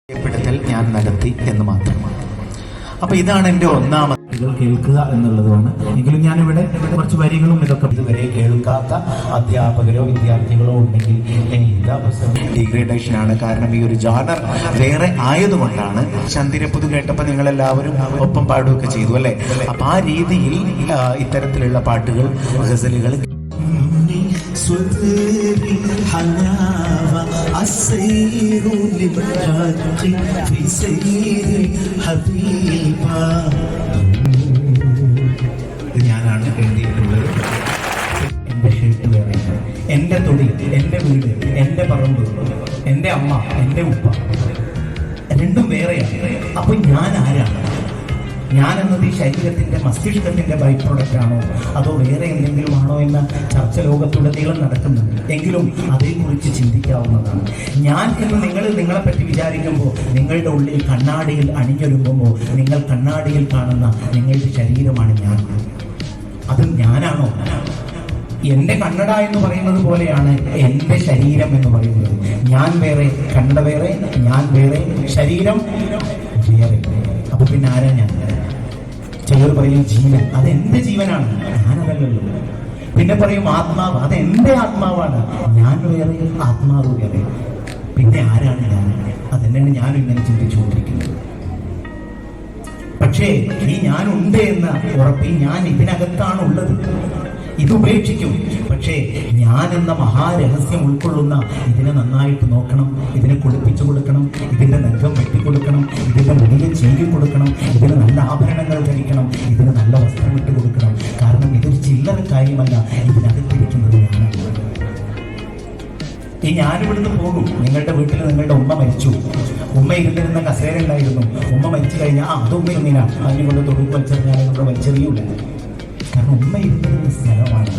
പ്പെടുത്തൽ ഞാൻ നടത്തി എന്ന് മാത്രമാണ്. അപ്പൊ ഇതാണ് എൻ്റെ ഒന്നാമത് കേൾക്കുക എന്നുള്ളതാണ്. എങ്കിലും ഞാനിവിടെ കുറച്ച് വരികളും ഇതൊക്കെ ഇതുവരെ കേൾക്കാത്ത അധ്യാപകരോ വിദ്യാർത്ഥികളോ ഉണ്ടെങ്കിൽ ഡിഗ്രേഡേഷൻ ആണ്. കാരണം ഈ ഒരു ജാനർ വേറെ ആയതുകൊണ്ടാണ്. ചന്ദിരപ്പുതു കേട്ടപ്പോൾ നിങ്ങൾ എല്ലാവരും ഒപ്പം പാടുകയൊക്കെ ചെയ്തു അല്ലെ? അപ്പൊ ആ രീതിയിൽ ഇത്തരത്തിലുള്ള പാട്ടുകൾ, ഗസലുകൾ ഞാനാണ് എഴുതിയിട്ടുള്ളത്. എൻ്റെ ഷർട്ട് വേറെ, എൻ്റെ തൊടി, എൻ്റെ വീട്, എൻ്റെ പറമ്പ്, എൻ്റെ അമ്മ, എൻ്റെ ഉപ്പ, രണ്ടും വേറെയാണ്. അപ്പൊ ഞാൻ ആരാണ്? ഞാൻ എന്നത് ഈ ശരീരത്തിന്റെ, മസ്തിഷ്കത്തിന്റെ ബൈ പ്രോഡക്റ്റ് ആണോ അതോ വേറെ എന്തെങ്കിലും ആണോ എന്ന ചർച്ച ലോകത്തുടനീളം നടക്കുന്നുണ്ട്. എങ്കിലും അതേക്കുറിച്ച് ചിന്തിക്കാവുന്നതാണ്. ഞാൻ എന്ന് നിങ്ങളെ പറ്റി വിചാരിക്കുമ്പോൾ, നിങ്ങളുടെ ഉള്ളിൽ കണ്ണാടിയിൽ അണിഞ്ഞൊരുങ്ങുമ്പോൾ നിങ്ങൾ കണ്ണാടിയിൽ കാണുന്ന നിങ്ങളുടെ ശരീരമാണ് ഞാൻ. അത് ഞാനാണോ? എന്റെ കണ്ണട എന്ന് പറയുന്നത് പോലെയാണ് എന്റെ ശരീരം എന്ന് പറയുന്നത്. ഞാൻ വേറെ, കണ്ണട വേറെ, ഞാൻ വേറെ, ശരീരം വേറെ. അപ്പൊ പിന്നെ ആരാ ഞാൻ? ചിലർ പറയും ജീവൻ, അത് എന്റെ ജീവനാണ്, ഞാനതല്ലല്ലോ. പിന്നെ പറയും ആത്മാവ്, അത് എന്റെ ആത്മാവാണ്, ഞാൻ വേറെ, ആത്മാവ് വേറെ. പിന്നെ ആരാണ് ഞാൻ? അതന്നെയാണ് ഞാനും ഇങ്ങനെ ചിന്തിച്ചുകൊണ്ടിരിക്കുന്നത്. പക്ഷേ ഈ ഞാനുണ്ട് എന്ന ഉറപ്പ്, ഞാൻ ഇതിനകത്താണ് ഉള്ളത്, ഇത് ഉപേക്ഷിക്കും. പക്ഷേ ഞാൻ എന്ന മഹാരഹസ്യം ഉൾക്കൊള്ളുന്ന ഇതിനെ നന്നായിട്ട് നോക്കണം, ഇതിനെ കുളിപ്പിച്ചു കൊടുക്കണം, ഇതിന്റെ നഖം വെട്ടിക്കൊടുക്കണം, ഇതിന്റെ മുടിയെ ചീകി കൊടുക്കണം, ഇതിന് നല്ല ആഭരണങ്ങൾ ധരിക്കണം, ഇതിന് നല്ല വസ്ത്രം ഇട്ട് കൊടുക്കണം. കാരണം ഇതൊരു ചില്ലറ കാര്യമല്ല, ഇതിനകത്തിരിക്കുന്നത് ഞാനാണ്. ഈ ഞാനിവിടുന്ന് പോകും. നിങ്ങളുടെ വീട്ടിൽ നിങ്ങളുടെ ഉമ്മ മരിച്ചു, ഉമ്മ ഇരുന്നിരുന്ന കസേര ഉണ്ടായിരുന്നു, ഉമ്മ മരിച്ചു കഴിഞ്ഞാൽ അത് ഉമ്മ ഇരുന്നില്ല, അതിനെ കൊണ്ട് തൊടുക്ക് വലിച്ചെറിഞ്ഞാൽ നമ്മൾ വലിച്ചെറിയൂല. കാരണം ഉമ്മ ഇരുന്നിരുന്ന സ്ഥലമാണ്.